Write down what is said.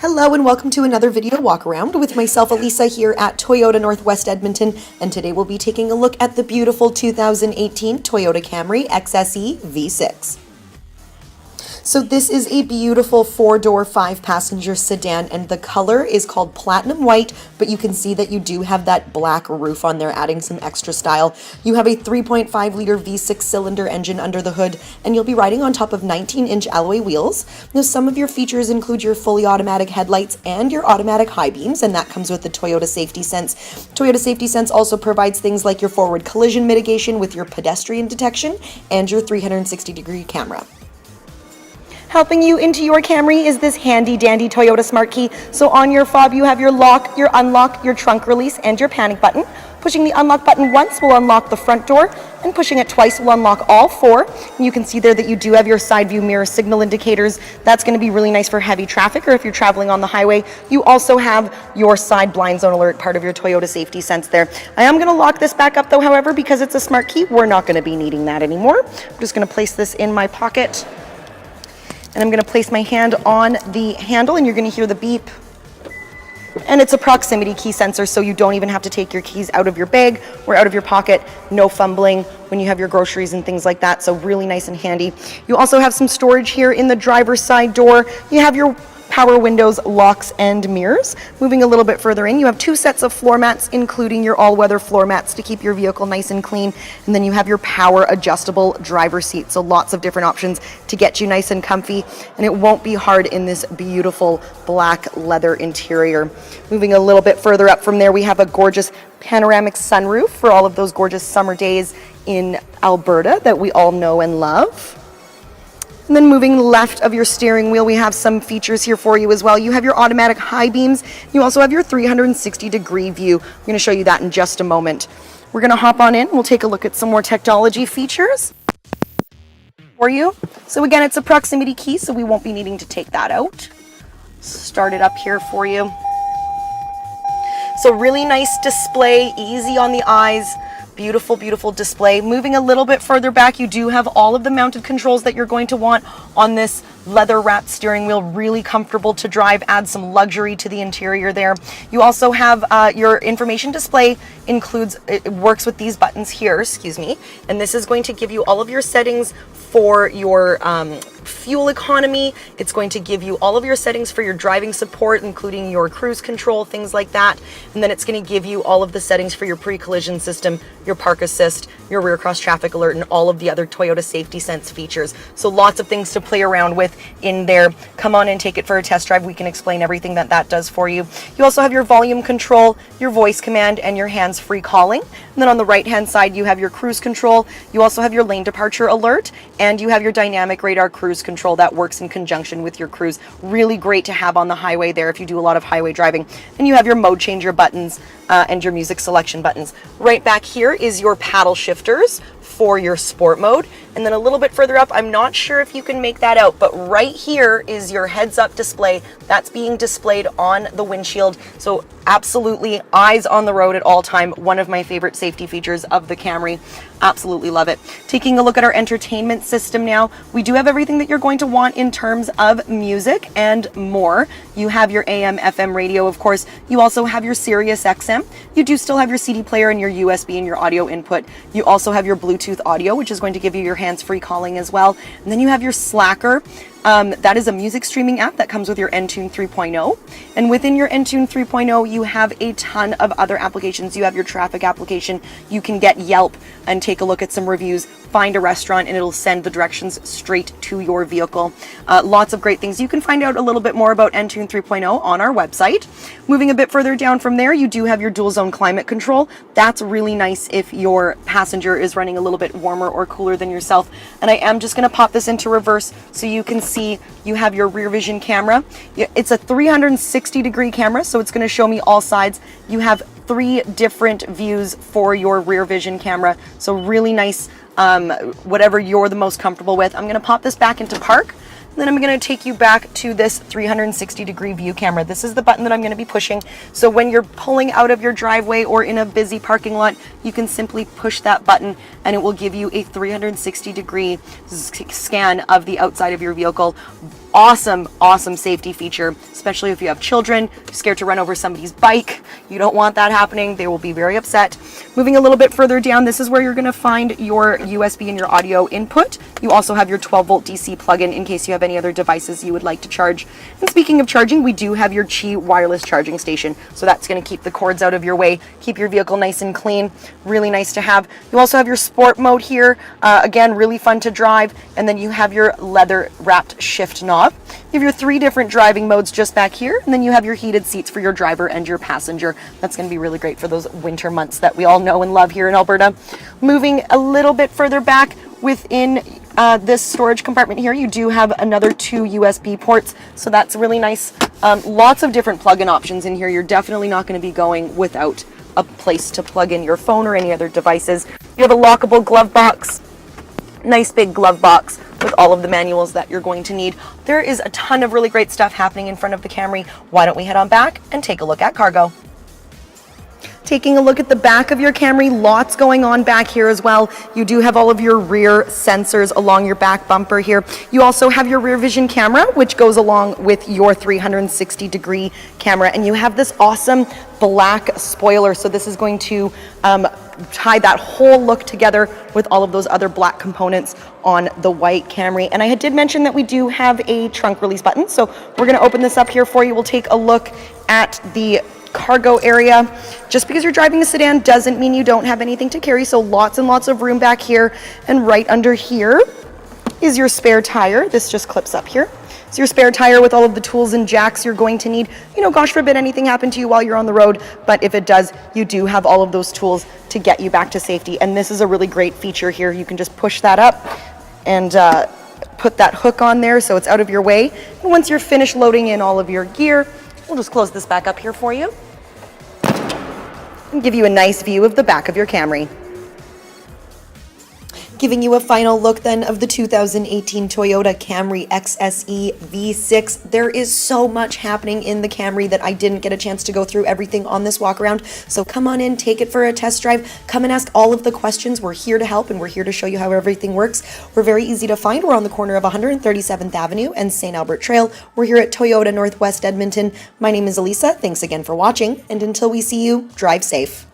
Hello and welcome to another video walk around with myself, Elisa, here at Toyota Northwest Edmonton, and today we'll be taking a look at the beautiful 2018 Toyota Camry XSE V6. So this is a beautiful 4-door, 5-passenger sedan, and the color is called platinum white, but you can see that you do have that black roof on there, adding some extra style. You have a 3.5-liter V6 cylinder engine under the hood, and you'll be riding on top of 19-inch alloy wheels. Now, some of your features include your fully automatic headlights and your automatic high beams, and that comes with the Toyota Safety Sense. Toyota Safety Sense also provides things like your forward collision mitigation with your pedestrian detection and your 360-degree camera. Helping you into your Camry is this handy dandy Toyota Smart Key. So on your fob you have your lock, your unlock, your trunk release, and your panic button. Pushing the unlock button once will unlock the front door, and pushing it twice will unlock all four. And you can see there that you do have your side view mirror signal indicators. That's going to be really nice for heavy traffic or if you're traveling on the highway. You also have your side blind zone alert, part of your Toyota Safety Sense there. I am going to lock this back up though, however, because it's a smart key, we're not going to be needing that anymore. I'm just going to place this in my pocket. And I'm going to place my hand on the handle and you're going to hear the beep. And it's a proximity key sensor, so you don't even have to take your keys out of your bag or out of your pocket. No fumbling when you have your groceries and things like that, so really nice and handy. You also have some storage here in the driver's side door. You have your power windows, locks, and mirrors. Moving a little bit further in, you have two sets of floor mats, including your all-weather floor mats to keep your vehicle nice and clean. And then you have your power adjustable driver seat, so lots of different options to get you nice and comfy, and it won't be hard in this beautiful black leather interior. Moving a little bit further up from there, we have a gorgeous panoramic sunroof for all of those gorgeous summer days in Alberta that we all know and love. And then moving left of your steering wheel, we have some features here for you as well. You have your automatic high beams. You also have your 360-degree view. I'm going to show you that in just a moment. We're going to hop on in. We'll take a look at some more technology features for you. So again, it's a proximity key, so we won't be needing to take that out. Start it up here for you. So really nice display, easy on the eyes. Beautiful, beautiful display. Moving a little bit further back, you do have all of the mounted controls that you're going to want on this leather wrapped steering wheel. Really comfortable to drive, add some luxury to the interior there. You also have your information display it works with these buttons here, excuse me, and this is going to give you all of your settings for your fuel economy. It's going to give you all of your settings for your driving support, including your cruise control, things like that. And then it's going to give you all of the settings for your pre-collision system, your park assist, your rear cross traffic alert, and all of the other Toyota Safety Sense features. So lots of things to play around with in there. Come on and take it for a test drive. We can explain everything that does for you. You also have your volume control, your voice command, and your hands-free calling. And then on the right-hand side, you have your cruise control. You also have your lane departure alert, and you have your dynamic radar cruise control that works in conjunction with your cruise. Really great to have on the highway there if you do a lot of highway driving. And you have your mode changer buttons and your music selection buttons. Right back here is your paddle shifters for your sport mode. And then a little bit further up, I'm not sure if you can make that out, but right here is your heads-up display that's being displayed on the windshield. So absolutely eyes on the road at all time. One of my favorite safety features of the Camry. Absolutely love it. Taking a look at our entertainment system now, we do have everything that you're going to want in terms of music and more. You have your AM, FM radio, of course. You also have your Sirius XM. You do still have your CD player and your USB and your audio input. You also have your Bluetooth audio, which is going to give you your hands-free calling as well. And then you have your Slacker. That is a music streaming app that comes with your Entune 3.0. And within your Entune 3.0, you have a ton of other applications. You have your traffic application. You can get Yelp and take a look at some reviews, find a restaurant, and it'll send the directions straight to your vehicle. Lots of great things. You can find out a little bit more about Entune 3.0 on our website. Moving a bit further down from there, you do have your dual zone climate control. That's really nice if your passenger is running a little bit warmer or cooler than yourself. And I am just going to pop this into reverse so you can see you have your rear vision camera. It's a 360-degree camera, so it's going to show me all sides. You have 3 different views for your rear vision camera, so really nice, whatever you're the most comfortable with. I'm going to pop this back into park. Then I'm going to take you back to this 360-degree view camera. This is the button that I'm going to be pushing. So when you're pulling out of your driveway or in a busy parking lot, you can simply push that button and it will give you a 360-degree scan of the outside of your vehicle. awesome, awesome safety feature, especially if you have children, scared to run over somebody's bike. You don't want that happening. They will be very upset. Moving a little bit further down, this is where you're going to find your USB and your audio input. You also have your 12-volt DC plug-in in case you have any other devices you would like to charge. And speaking of charging, we do have your Qi wireless charging station. So that's going to keep the cords out of your way, keep your vehicle nice and clean. Really nice to have. You also have your sport mode here. Again, really fun to drive. And then you have your leather wrapped shift knob. You have your 3 different driving modes just back here. And then you have your heated seats for your driver and your passenger. That's going to be really great for those winter months that we all know and love here in Alberta. Moving a little bit further back within this storage compartment here, you do have another 2 USB ports. So that's really nice. Lots of different plug-in options in here. You're definitely not going to be going without a place to plug in your phone or any other devices. You have a lockable glove box. Nice big glove box with all of the manuals that you're going to need. There is a ton of really great stuff happening in front of the Camry. Why don't we head on back and take a look at cargo? Taking a look at the back of your Camry, lots going on back here as well. You do have all of your rear sensors along your back bumper here. You also have your rear vision camera, which goes along with your 360-degree camera. And you have this awesome black spoiler. So this is going to tie that whole look together with all of those other black components on the white Camry. And I did mention that we do have a trunk release button. So we're going to open this up here for you. We'll take a look at the cargo area. Just because you're driving a sedan doesn't mean you don't have anything to carry, so lots and lots of room back here. And right under here is your spare tire. This just clips up here. So your spare tire with all of the tools and jacks you're going to need. You know, gosh forbid anything happened to you while you're on the road, but if it does, you do have all of those tools to get you back to safety. And this is a really great feature here. You can just push that up and put that hook on there so it's out of your way. And once you're finished loading in all of your gear, we'll just close this back up here for you and give you a nice view of the back of your Camry. Giving you a final look then of the 2018 Toyota Camry XSE V6. There is so much happening in the Camry that I didn't get a chance to go through everything on this walk around. So come on in, take it for a test drive. Come and ask all of the questions. We're here to help and we're here to show you how everything works. We're very easy to find. We're on the corner of 137th Avenue and St. Albert Trail. We're here at Toyota Northwest Edmonton. My name is Elisa. Thanks again for watching. And until we see you, drive safe.